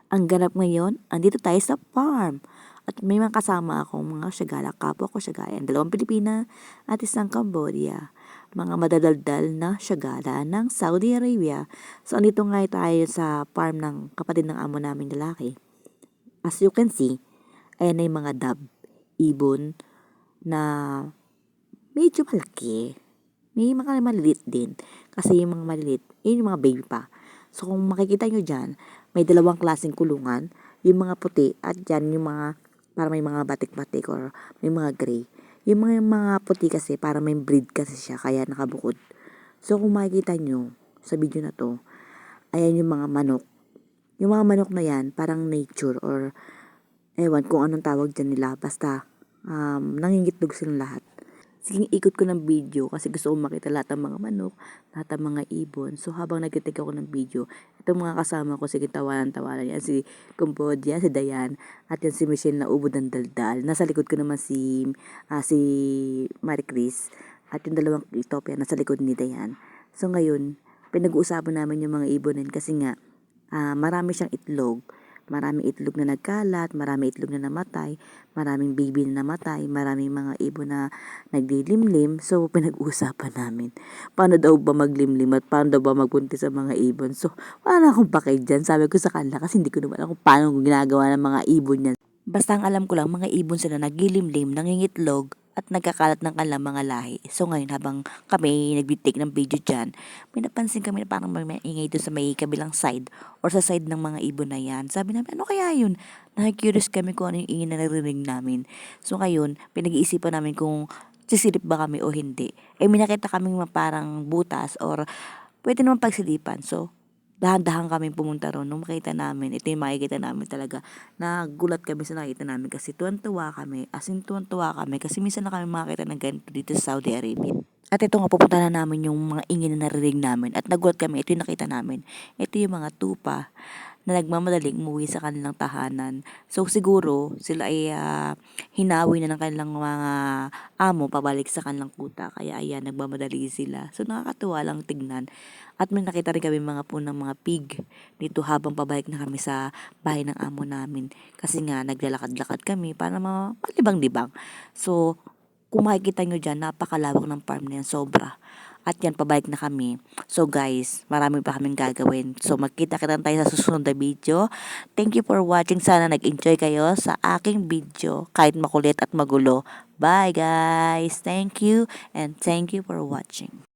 Ang ganap ngayon, andito tayo sa farm. At may mga kasama akong mga Syagala, kapwa ko Syagala, dalawang Pilipina at isang Cambodia. Mga madadaldal na Syagala ng Saudi Arabia. So, andito nga tayo sa farm ng kapatid ng amo namin lalaki. As you can see, ayan na yung mga dab, ibon na medyo malaki. May mga maliliit din. Kasi yung mga maliliit, yun yung mga baby pa. So kung makikita nyo dyan, may dalawang klaseng kulungan. Yung mga puti at dyan yung mga, para may mga batik-batik or may mga gray. Yung mga puti kasi, para may breed kasi siya, kaya nakabukod. So kung makikita nyo sa video na to, ayan yung mga manok. Yung mga manok na yan, parang nature or ewan kung anong tawag dyan nila. Basta, nangingitlog silang lahat. Sige, ikot ko ng video kasi gusto kong makita lahat ng mga manok, lahat ng mga ibon. So, habang nagtitig ako ng video, itong mga kasama ko, sige, tawanan-tawanan yan. Si Cambodia, si Dayan, at yan si Michelle na ubod ng daldal. Nasa likod ko naman si Marie Chris, at yung dalawang Ethiopia, nasa likod ni Dayan. So, ngayon, pinag-uusapan namin yung mga ibonin kasi nga, marami siyang itlog. Maraming itlog na nagkalat, maraming itlog na namatay, maraming baby na namatay, maraming mga ibon na naglilimlim. So, pinag-uusapan namin. Paano daw ba maglimlim at paano daw ba magbuntis sa mga ibon? So, wala na akong pakay dyan. Sabi ko sa kanila kasi hindi ko naman alam kung paano ginagawa ng mga ibon yan. Basta ang alam ko lang, mga ibon sila naglilimlim, nangingitlog, at nagkakalat ng kanilang mga lahi. So ngayon, habang kami nag-take ng video dyan, may napansin kami na parang may maingay doon sa may kabilang side or sa side ng mga ibon na yan. Sabi namin, ano kaya yun? Nakikurious kami kung ano yung ingay na naririnig namin. So ngayon, pinag-iisipan namin kung sisilip ba kami o hindi. Eh, may nakita kaming parang butas or pwede naman pagsilipan. So, dahan-dahan kami pumunta ron. Nung makita namin, ito yung makikita namin talaga. Nagulat kami sa nakita namin kasi tuwan-tuwa kami. As in, tuwan-tuwa kami kasi minsan na kami makita ng ganito dito sa Saudi Arabia. At ito nga, pupunta na namin yung mga ingin na narinig namin. At nagulat kami, ito yung nakita namin. Ito yung mga tupa na nagmamadaling umuwi sa kanilang tahanan. So siguro sila ay hinawi na ng kanilang mga amo pabalik sa kanilang kuta. Kaya ayan, nagmamadali sila. So nakakatuwa lang tignan. At may nakita rin kami mga punang mga pig dito habang pabalik na kami sa bahay ng amo namin. Kasi nga naglalakad-lakad kami para malibang-libang. So kung makikita nyo dyan, napakalawak ng farm na yan, sobra. At yan, pabalik na kami. So guys, marami pa kaming gagawin. So magkita-kita tayo sa susunod na video. Thank you for watching. Sana nag-enjoy kayo sa aking video, kahit makulit at magulo. Bye guys! Thank you and thank you for watching.